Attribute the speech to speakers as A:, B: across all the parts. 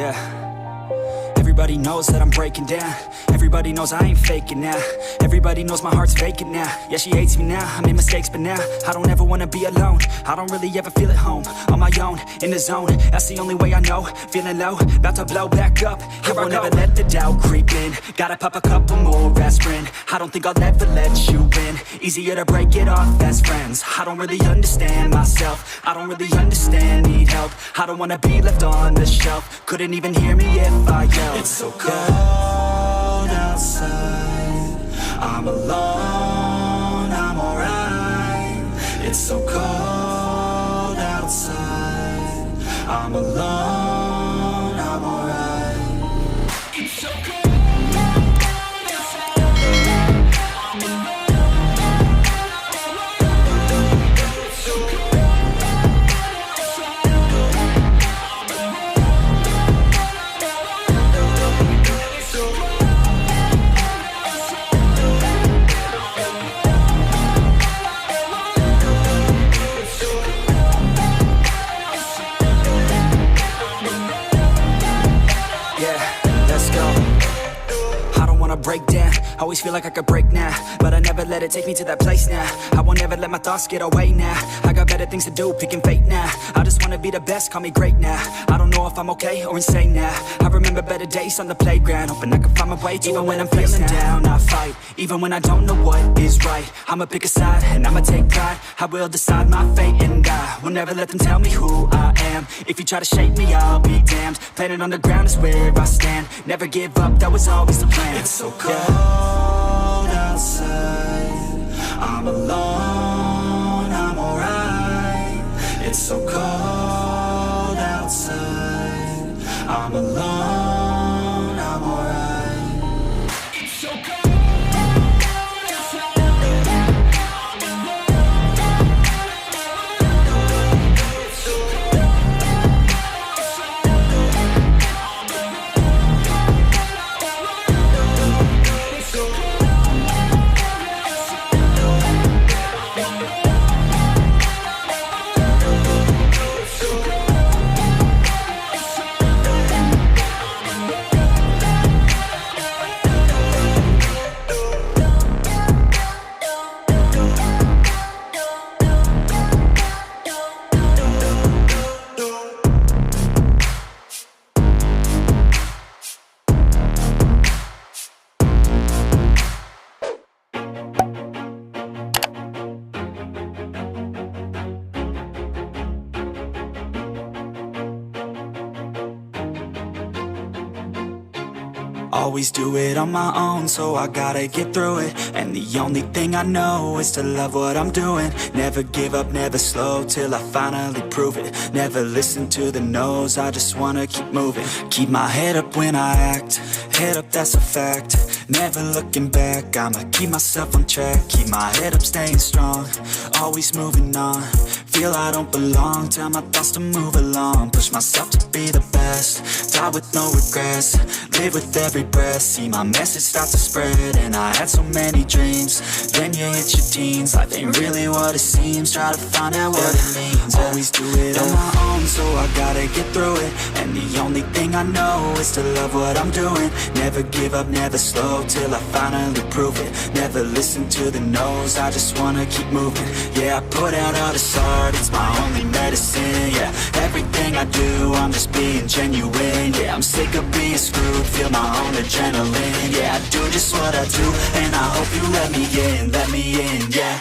A: Yeah. Everybody knows that I'm breaking down. Everybody knows I ain't faking now. Everybody knows my heart's vacant now. Yeah, she hates me now, I made mistakes but now I don't ever wanna be alone. I don't really ever feel at home. On my own, in the zone, that's the only way I know. Feeling low, about to blow back up. I won't ever let the doubt creep in. Gotta pop a couple more aspirin. I don't think I'll ever let you in. Easier to break it off as friends. I don't really understand myself. I don't really understand, need help. I don't wanna be left on the shelf. Couldn't even hear me if I yelled. It's so cold outside. I'm alone, I'm alright. It's so cold outside. I'm alone, I'm alright. It's so cold. Break down, always feel like I could break now, but I never let it take me to that place now. I won't ever let my thoughts get away now. I got better things to do, picking fate now. I just wanna be the best, call me great now. I don't know if I'm okay or insane now. I remember better days on the playground, hoping I can find my way. Even when I'm feeling down, I fight. Even when I don't know what is right, I'ma pick a side and I'ma take pride. I will decide my fate and I will never let them tell me who I am. If you try to shake me, I'll be damned. Planet on the ground is where I stand. Never give up, that was always the plan. It's so cold outside. I'm alone, I'm alright. It's so cold outside. I'm alone, I'm alright. It's so cold. Always do it on my own, so I gotta get through it. And the only thing I know is to love what I'm doing. Never give up, never slow, till I finally prove it. Never listen to the no's, I just wanna keep moving. Keep my head up when I act, head up, that's a fact. Never looking back, I'ma keep myself on track. Keep my head up, staying strong, always moving on. Feel I don't belong, tell my thoughts to move along. Push myself to be the best, die with no regrets. Live with every breath, see my message start to spread. And I had so many dreams, then you hit your teens. Life ain't really what it seems, try to find out what it means. Always do it on my own, so I gotta get through it. And the only thing I know is to love what I'm doing. Never give up, never slow, till I finally prove it. Never listen to the no's, I just wanna keep moving. Yeah, I put out all this art, it's my only medicine. Yeah, everything I do, I'm just being genuine. Yeah, I'm sick of being screwed, feel my own adrenaline. Yeah, I do just what I do, and I hope you let me in, yeah.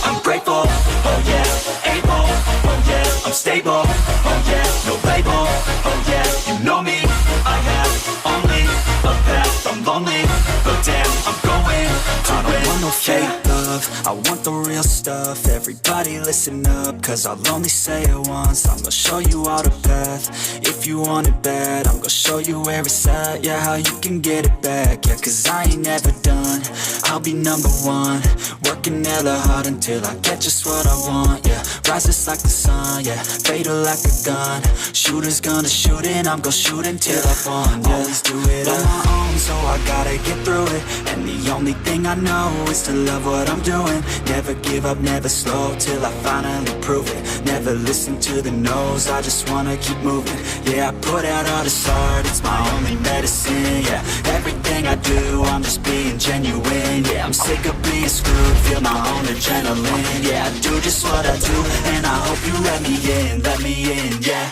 A: I'm grateful, oh yeah, able, oh yeah, I'm stable, oh yeah, no label, oh yeah, you know me, I have only a path, I'm lonely, but damn, I'm going to win. I don't want no fake love, love, I want the real stuff. Everybody listen up, cause I'll only say it once. I'm gonna show you all the path. If you want it bad, I'm gonna show you where it's at. Yeah, how you can get it back. Yeah, cause I ain't never done. I'll be number one, working hella hard until I get just what I want. Yeah, rises like the sun, yeah, fatal like a gun. Shooters gonna shoot and I'm gonna shoot until I won. Yeah, always do it on my own, so I gotta get through it. And the only thing I know is to love what I'm doing. Never give up, never slow, till I finally prove it. Never listen to the no's, I just wanna keep moving. Yeah, I put out all this art, it's my only medicine. Yeah, everything I do, I'm just being genuine. Yeah, I'm sick of being screwed, feel my own adrenaline. Yeah, I do just what I do, and I hope you let me in, yeah.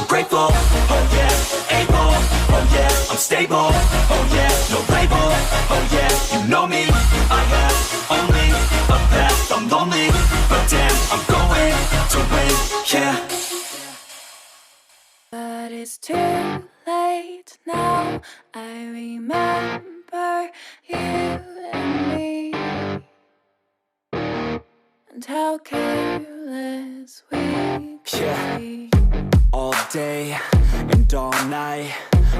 A: Grateful, oh yeah, able, oh yeah, I'm stable, oh yeah, no label, oh yeah, you know me, I have only a path, I'm lonely, but damn, I'm going to win, yeah.
B: But it's too late now, I remember you and me, and how careless we could be.
A: All day and all night,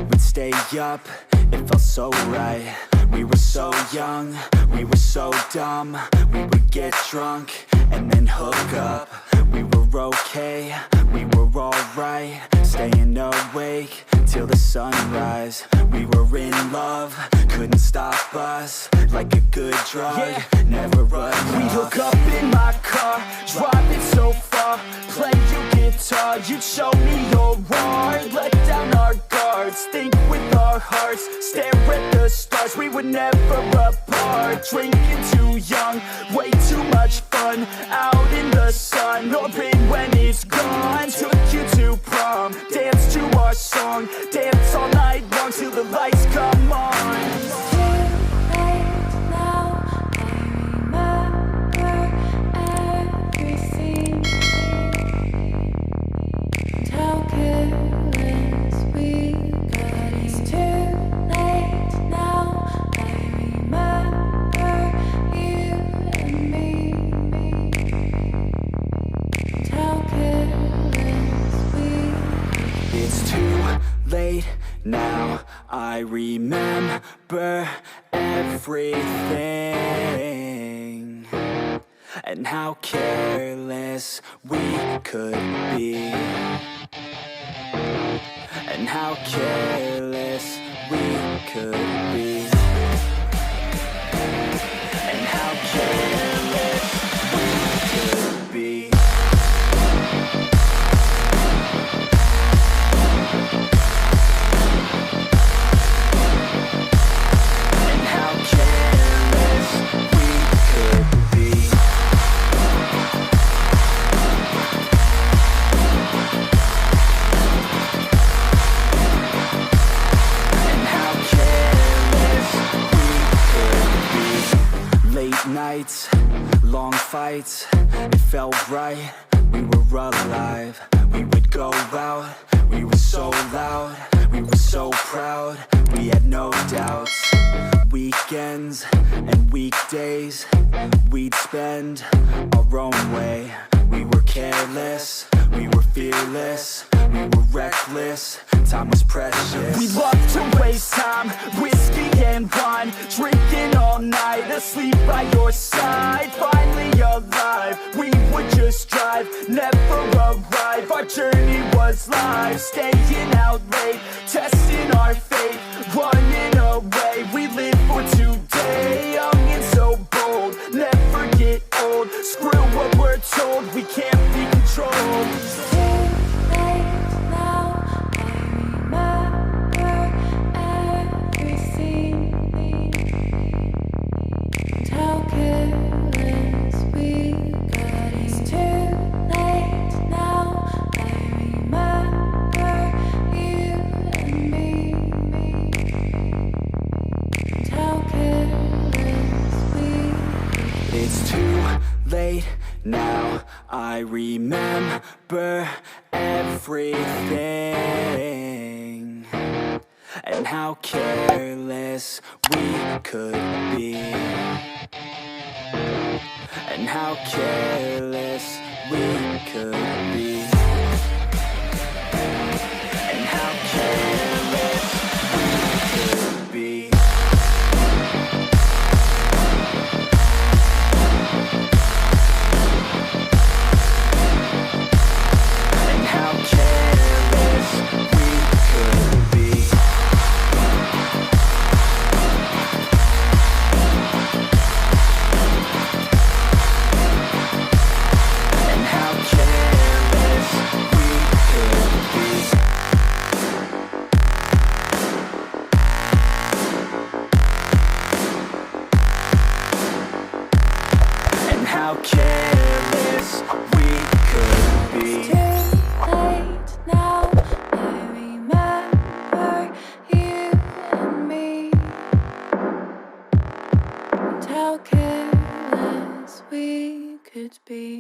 A: we'd stay up, it felt so right. We were so young, we were so dumb. We would get drunk and then hook up. We were okay, we were alright, staying awake till the sunrise. We were in love, couldn't stop us, like a good drug, never run off.
C: We'd hook up in my car, drive it so far, play your guitar, you'd show me your art, let down our guards, think with our hearts, stare at the stars, we were never apart, drinking too young, way too much fun, out in the sun, hoping when it's gone, took you to prom, dance to our song, dance all night long till the lights come on.
A: Now I remember everything, and how careless we could be, and how careless we could be, and how careless we could be. Nights, long fights, it felt right, we were alive. We would go out, we were so loud, we were so proud, we had no doubts. Weekends and weekdays, we'd spend our own way. We were careless, we were fearless, we were reckless, time was precious.
C: We loved to waste time, whiskey and wine, drinking all night, asleep by your side. Finally alive, we would just drive, never arrive. Our journey was live, staying out late, testing our fate, running away. We live for today, young and so bold, never get old. Screw what we're told, we can't be controlled.
A: Now I remember everything, and how careless we could be, and how careless we could be, and how careless we could be. And how careless we could be. And how careless we could be. And how careless we could be.
B: Too late now, I remember you and me, and how careless we could be.